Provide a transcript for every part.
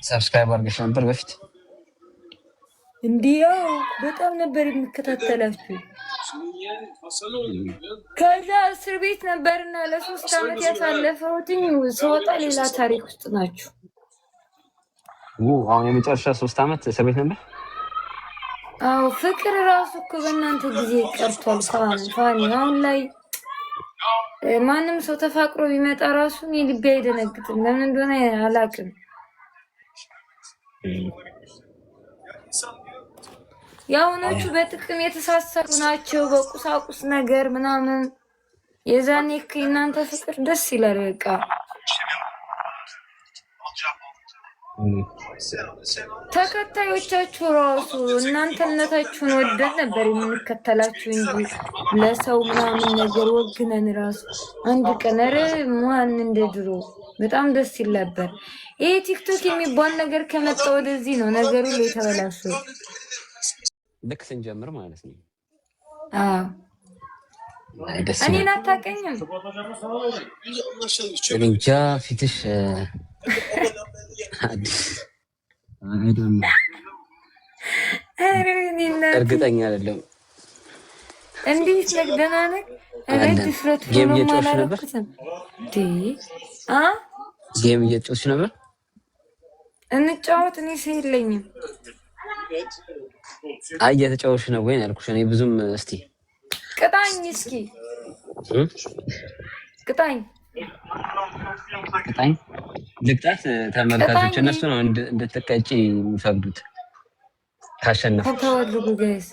ሰብስክራይብ አድርገሽ ነበር በፊት? እንዲያው በጣም ነበር የምከታተላችሁ። ከዛ እስር ቤት ነበርና ለ3 ዓመት ያሳለፈውትኝ ስወጣ ሌላ ታሪክ ውስጥ ናችሁ። አሁን የመጨረሻ 3 ዓመት እስር ቤት ነበር። አዎ ፍቅር ራሱ እኮ በእናንተ ጊዜ ቀርቷል። ፋኒ አሁን ላይ ማንም ሰው ተፋቅሮ ቢመጣ ራሱ እኔ ልቤ አይደነግጥም። ለምን እንደሆነ አላውቅም። ያውኖቹ በጥቅም የተሳሰሩ ናቸው፣ በቁሳቁስ ነገር ምናምን። የዛኔ እናንተ ፍቅር ደስ ይላል። በቃ ተከታዮቻችሁ ራሱ እናንተነታችሁን ወደን ነበር የምንከተላችሁ እንጂ ለሰው ምናምን ነገር ወግነን ራሱ አንድ ቀን ኧረ ማን እንደ ድሮ በጣም ደስ ይል ነበር። ይሄ ቲክቶክ የሚባል ነገር ከመጣ ወደዚህ ነው ነገሩ ላይ የተበላሸው። ልክ ስንጀምር ማለት ነው። አዎ እኔን አታውቀኝም። እንጃ ፊትሽ አዲስ አይደለም፣ እርግጠኛ አይደለም። እንዴት ነህ? ደህና ነህ? እቤት ድፍረት ሆኖ ማላረኩትም ጌም እየጮሽ ነበር። እንጫወት። እኔ ሰው የለኝም። አይ እየተጫወትሽ ነው ወይ ያልኩሽ እኔ ብዙም። እስቲ ቅጣኝ፣ እስኪ ቅጣኝ። ልቅጣት? ተመልካቾች እነሱ ነው እንድትቀጪ የሚፈቅዱት ካሸነፍ። ተባድርጉ ጋይስ፣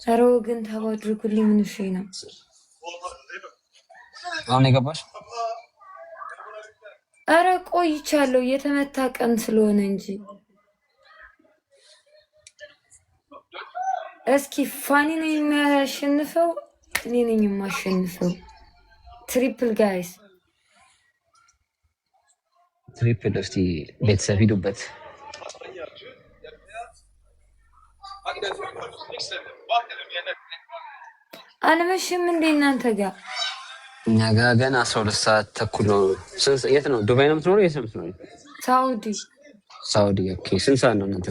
ኧረ ግን ተባድርጉልኝ። ምን እሺ ነው አሁን የገባሽ? ኧረ ቆይቻለሁ፣ የተመታ ቀን ስለሆነ እንጂ። እስኪ ፋኒ ነው የሚያሸንፈው? እኔ ነኝ የማሸንፈው። ትሪፕል ጋይስ፣ ትሪፕል። እስቲ ቤተሰብ ሂዱበት። አልመሽም እንዴ እናንተ ጋር? እኛ ጋር ገና 12 ሰዓት ተኩል ነው። የት ነው? ዱባይ ነው የምትኖረው? የት ነው የምትኖረው? ሳውዲ። ሳውዲ። ኦኬ። ስንት ሰዓት ነው እናንተ?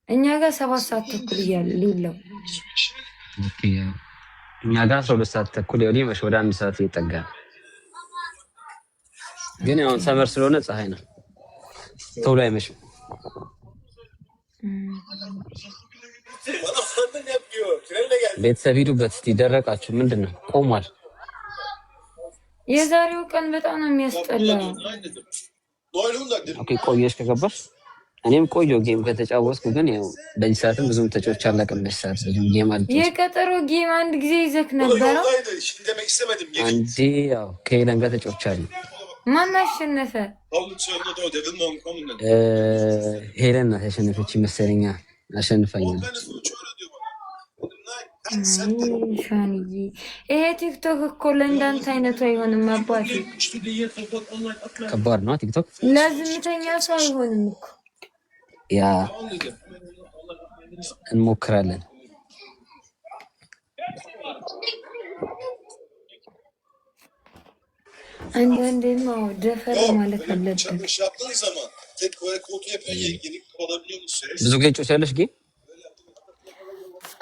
እኛ ጋር 7 ሰዓት ተኩል እያለ ሊለው። ኦኬ። እኛ ጋር 12 ሰዓት ተኩል ያው ሊመሽ ወደ 1 ሰዓት ይጠጋል። ግን ያው ሰመር ስለሆነ ፀሐይ ነው፣ ቶሎ አይመሽም። ቤተሰብ ሂዱበት እስቲ። ደረቃችሁ? ምንድን ነው ቆሟል? የዛሬው ቀን በጣም ነው የሚያስጠላው። ኦኬ። ቆየሽ ከገባሽ? እኔም ቆየሁ ጌም ከተጫወትኩ። ግን ያው በዚህ ሰዓትም ብዙም ተጫውቼ አላውቅም። በዚህ ሰዓት ብዙም ጌም አልጫወትኩም። የቀጠሮ ጌም አንድ ጊዜ ይዘክ ነበር አንዴ። ያው ከሄለን ጋር ተጫውቻለሁ። ማን አሸነፈ? ሄለን ናት ያሸነፈች መሰለኝ። አሸንፋኛል። ሻንዬ ይሄ ቲክቶክ እኮ ለእንዳንተ አይነቱ አይሆንም። አባቴ ከባድ ነው ቲክቶክ። ለዝምተኛ ሰው አይሆንም እኮ። ያ እንሞክራለን። አንዳንዴማ ደፈር ማለት አለብን። ብዙ ጊዜ ጮቻለሽ ጌም?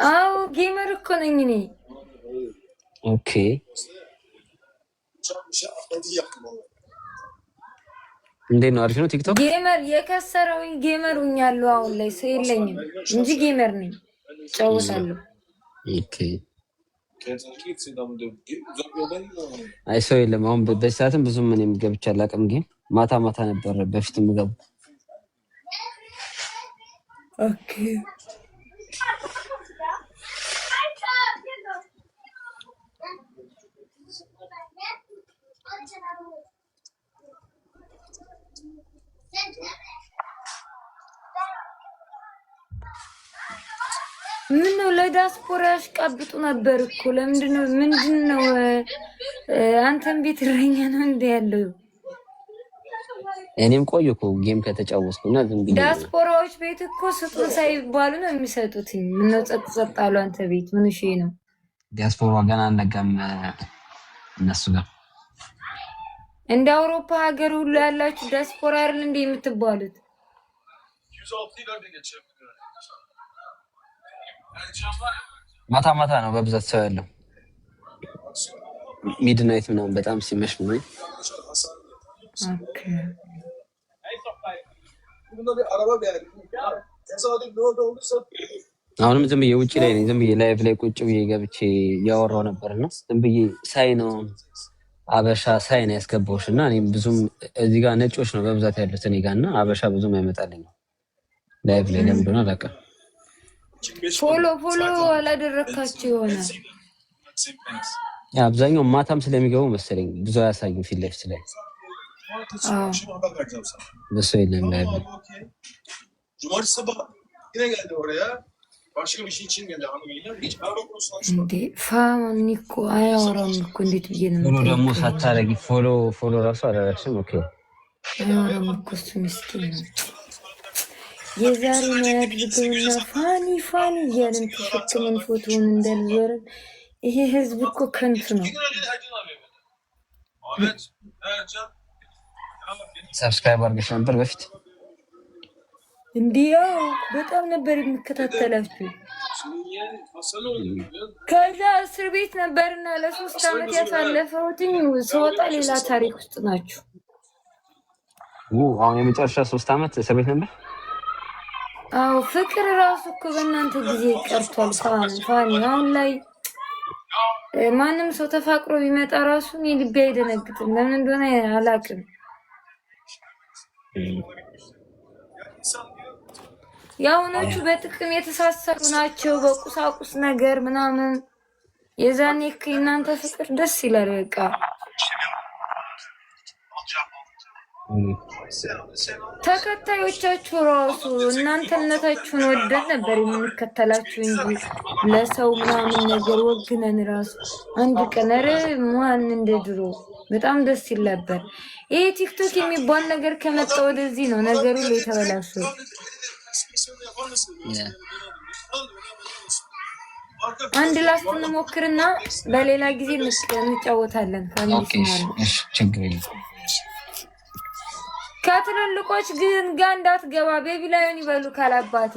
አዎ ጌመር እኮ ነኝ እኔ። ኦኬ። እንዴት ነው? አሪፍ ነው ቲክቶክ። ጌመር የከሰረውኝ ጌመር ሁኛለሁ። አሁን ላይ ሰው የለኝም እንጂ ጌመር ነኝ፣ እጫወታለሁ። ኦኬ። አይ ሰው የለም አሁን በዚህ ሰዓትም ብዙም እኔም ገብቼ አላውቅም። ጌም ማታ ማታ ነበር በፊት የምገባው። ኦኬ። ምን ነው ለዲያስፖራ ያሽቃብጡ ነበር እኮ። ለምንድነው? ምንድነው? አንተም ቤት እረኛ ነው እንደ ያለው? እኔም ቆየሁ እኮ ጌም ከተጫወትኩና ዝም ብዬ። ዲያስፖራዎች ቤት እኮ ስጡን ሳይባሉ ነው የሚሰጡት። ምን ነው ጸጥ ጸጥ አሉ? አንተ ቤት ምን እሺ ነው? ዲያስፖራ ገና አልነጋም እነሱ ጋር። እንደ አውሮፓ ሀገር ሁሉ ያላችሁ ዲያስፖራ አይደል እንዴ የምትባሉት? ማታ ማታ ነው በብዛት ሰው ያለው ሚድናይት ምናምን በጣም ሲመሽ ነው። ኦኬ አሁንም ዝም ብዬ ውጪ ላይ ነኝ። ዝም ብዬ ላይቭ ላይ ቁጭ ብዬ ገብቼ እያወራሁ ነበርና ዝም ብዬ ሳይ ነው አበሻ ሳይ ነው ያስገባሁሽ እና እኔም ብዙም እዚህ ጋር ነጮች ነው በብዛት ያሉት እኔ ጋር እና አበሻ ብዙም አይመጣልኝም ላይቭ ላይ ለምን እንደሆነ አላውቅም። ፎሎ አላደረካችሁ ይሆናል። አብዛኛው ማታም ስለሚገቡ መሰለኝ ብዙ አያሳዩም ፊት ለፊት ላይ በሱ የለም ላይ እንዴ ፋማኒ እኮ አያወራም እኮ እንዴት ብዬ ነው ፎሎ ደግሞ ሳታረጊ ፎሎ ራሱ አላረግሽም። ኦኬ አያወራም እኮ እሱ ምስኪን ነው። የዛሬ ነው ያድርገውና ፋኒ እያልን ተሸክመን ፎቶውን እንዳልዞርን ይሄ ህዝብ እኮ ከንቱ ነው። ሰብስክራይብ አድርገሽ ነበር በፊት? እንዲያው በጣም ነበር የሚከታተላችሁ። ከዛ እስር ቤት ነበርና ለ3 ዓመት ያሳለፈውትኝ ስወጣ ሌላ ታሪክ ውስጥ ናችሁ። አሁን የመጨረሻ 3 ዓመት እስር ቤት ነበር። አዎ ፍቅር ራሱ እኮ በእናንተ ጊዜ ቀርቷል። ፋኒ አሁን ላይ ማንም ሰው ተፋቅሮ ቢመጣ ራሱ ልቤ አይደነግጥም። ለምን እንደሆነ አላውቅም። ያውኖቹ በጥቅም የተሳሰሩ ናቸው በቁሳቁስ ነገር ምናምን። የዛኔ እናንተ ፍቅር ደስ ይላል። በቃ ተከታዮቻችሁ ራሱ እናንተነታችሁን ወደን ነበር የምንከተላችሁ እንጂ ለሰው ምናምን ነገር ወግነን ራሱ አንድ ቀን ኧረ ማን እንደ ድሮ በጣም ደስ ይል ነበር። ይሄ ቲክቶክ የሚባል ነገር ከመጣ ወደዚህ ነው ነገሩ ላይ የተበላሸው። አንድ ላስት እንሞክርና በሌላ ጊዜ እንጫወታለን። ከትልልቆች ግን ጋር እንዳትገባ ቤቢ ላይሆን ይበሉ ካላባቴ።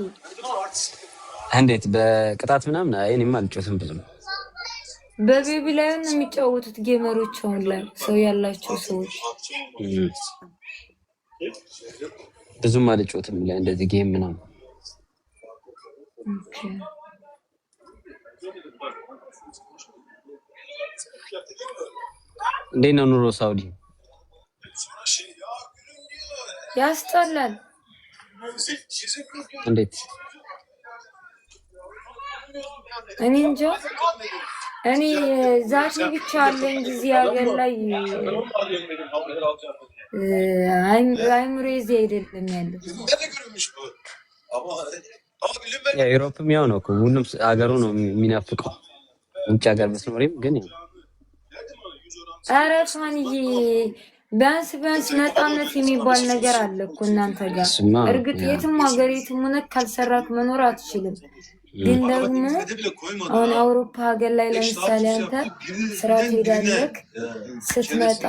እንዴት በቅጣት ምናምን? አይ እኔማ አልጮትም ብዙም። በቤቢ ላይሆን የሚጫወቱት ጌመሮች አሁን ላይ ሰው ያላቸው ሰዎች ብዙም አልጮትም ላይ እንደዚህ ጌም ምናምን። እንዴት ነው ኑሮ ሳውዲ? ያስጠላል። እንዴት? እኔ እንጃ። እኔ ዛሬ ብቻ አለ እንጂ እዚህ ሀገር ላይ አይምሮ እዚህ አይደለም ያለው። የአውሮፓም ያው ነው እኮ ሁሉም ሀገሩ ነው የሚናፍቀው። ውጭ ሀገር ብትኖሪም ግን ኧረ ፋንዬ ቢያንስ ነፃነት የሚባል ነገር አለ እኮ እናንተ ጋር። እርግጥ የትም ሀገር የትም ሆነህ ካልሰራክ መኖር አትችልም። ግን ደግሞ አሁን አውሮፓ ሀገር ላይ ለምሳሌ አንተ ስራ ትሄዳለህ፣ ስትመጣ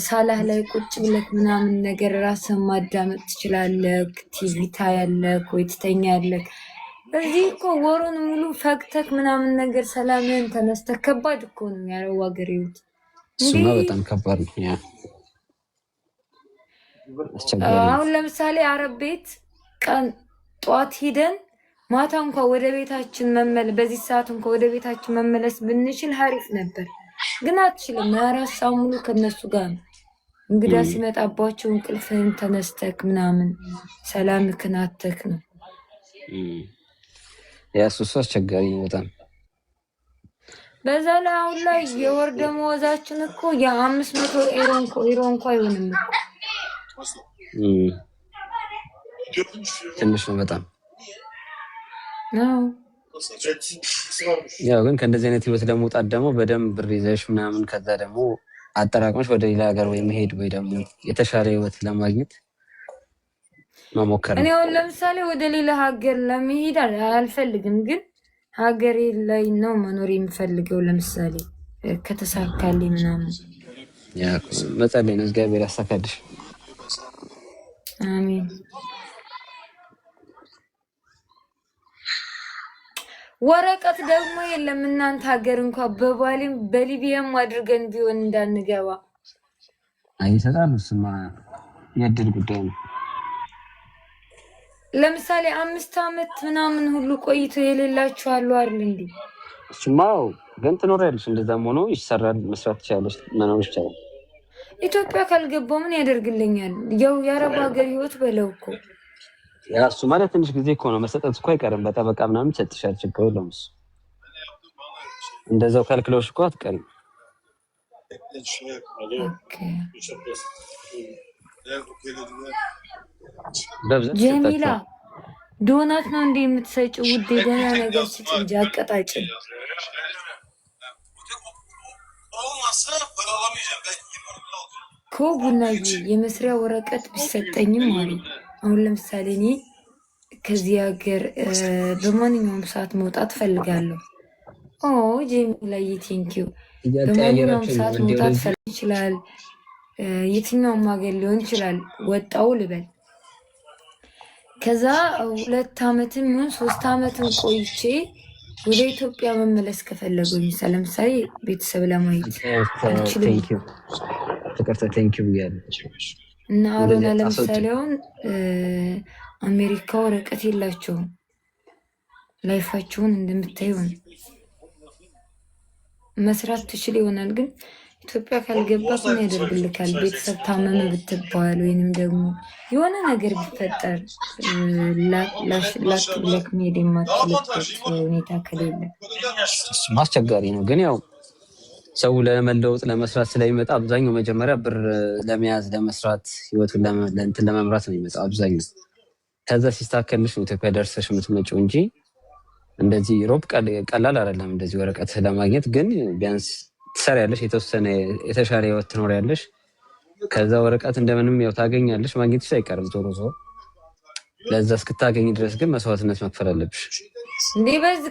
ሳላህ ላይ ቁጭ ብለህ ምናምን ነገር ራስህን ማዳመጥ ትችላለህ። ቲቪ ታያለህ ወይ ትተኛለህ። እዚህ እኮ ወሩን ሙሉ ፈግተክ ምናምን ነገር ሰላምህን ተነስተህ ከባድ እኮ ነው ያለው ሀገር ይሁት። እሱማ በጣም ከባድ ነው። ያ አሁን ለምሳሌ አረብ ቤት ቀን ጧት ሂደን ማታ እንኳን ወደ ቤታችን በዚህ ሰዓት እንኳን ወደ ቤታችን መመለስ ብንችል ሀሪፍ ነበር። ግን አትችልም። 24 ሰዓት ሙሉ ከነሱ ጋር ነው። እንግዳ ሲመጣባቸው እንቅልፍህን ተነስተክ ምናምን ሰላምህን አተክ ነው። ያ እሱ አስቸጋሪ ነው በጣም። በዛ ላይ አሁን ላይ የወር ደመወዛችን እኮ የ500 ዩሮ እንኳን አይሆንም እኮ። ትንሽ ነው በጣም። አዎ ያው ግን ከእንደዚህ አይነት ህይወት ለመውጣት ደግሞ በደንብ ብር ይዘሽ ምናምን ከዛ ደግሞ አጠራቅመሽ ወደ ሌላ ሀገር ወይ መሄድ ወይ ደግሞ የተሻለ ህይወት ለማግኘት መሞከር ነው። እኔ አሁን ለምሳሌ ወደ ሌላ ሀገር ለመሄድ አልፈልግም፣ ግን ሀገሬ ላይ ነው መኖር የምፈልገው። ለምሳሌ ከተሳካልኝ ምናምን ያ መጸለይ ነው። እግዚአብሔር ያሳካልሽ። አሜን። ወረቀት ደግሞ የለም እናንተ ሀገር እንኳን በባሊም በሊቢያም አድርገን ቢሆን እንዳንገባ አይሰጣሉ። እሱማ የእድል ጉዳይ ነው። ለምሳሌ 5 ዓመት ምናምን ሁሉ ቆይቶ የሌላችሁ አሉ አይደል እንዴ? እሱማው ግን ትኖሪያለሽ። እንደዛም ሆኖ ይሰራል፣ መስራት ትችላለሽ፣ መኖር ይቻላል። ኢትዮጵያ ካልገባው ምን ያደርግልኛል? ያው የአረብ ሀገር ህይወት በለው እኮ። ያ እሱ ማለት ትንሽ ጊዜ እኮ ነው፣ መሰጠት እኮ አይቀርም። በጠበቃ ምናምን ይሰጥሻል፣ ችግር የለውም እሱ። እንደዛው ከልክለውሽ እኮ አትቀሪም። ጀሚላ ዶናት ነው እንዴ የምትሰጪው? ውዴ ደህና ነገር ስጭ እንጂ አቀጣጭን። ከቡናዬ የመስሪያ ወረቀት ቢሰጠኝም አሉ። አሁን ለምሳሌ እኔ ከዚህ ሀገር በማንኛውም ሰዓት መውጣት ፈልጋለሁ። ኦ ጀሚላዬ ቴንኪው። በማንኛውም ሰዓት መውጣት ፈልግ ይችላል፣ የትኛውም ሀገር ሊሆን ይችላል። ወጣው ልበል ከዛ 2 ዓመትም ይሁን 3 ዓመትም ቆይቼ ወደ ኢትዮጵያ መመለስ ከፈለጉኝ ለምሳሌ ቤተሰብ ለማየት አልችልም። ፍቅርተ ቴንኪው ያለ እና አሮና ለምሳሌ አሁን አሜሪካ ወረቀት የላቸውም። ላይፋቸውን እንደምታዩ መስራት ትችል ይሆናል ግን ኢትዮጵያ ካልገባት ምን ያደርግልካል? ቤተሰብ ታመመ ብትባል ወይንም ደግሞ የሆነ ነገር ቢፈጠር ላክ መሄድ የማትችልበት ሁኔታ ከሌለ አስቸጋሪ ነው። ግን ያው ሰው ለመለወጥ ለመስራት ስለሚመጣ አብዛኛው መጀመሪያ ብር ለመያዝ ለመስራት ህይወቱን ለእንትን ለመምራት ነው የሚመጣው አብዛኛው። ከዛ ሲስተካከልሽ ነው ኢትዮጵያ ደርሰሽ የምትመጪው እንጂ እንደዚህ ሮብ ቀላል አይደለም እንደዚህ ወረቀት ለማግኘት። ግን ቢያንስ ትሰሪያለሽ፣ የተወሰነ የተሻለ ህይወት ትኖሪያለሽ። ከዛ ወረቀት እንደምንም ያው ታገኛለሽ፣ ማግኘትሽ አይቀርም ዞሮ ዞሮ። ለዛ እስክታገኝ ድረስ ግን መስዋዕትነት መክፈል አለብሽ። እንዴ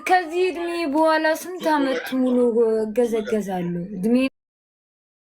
ከዚህ እድሜ በኋላ ስንት ዓመት ሙሉ እገዘገዛለሁ? እድሜ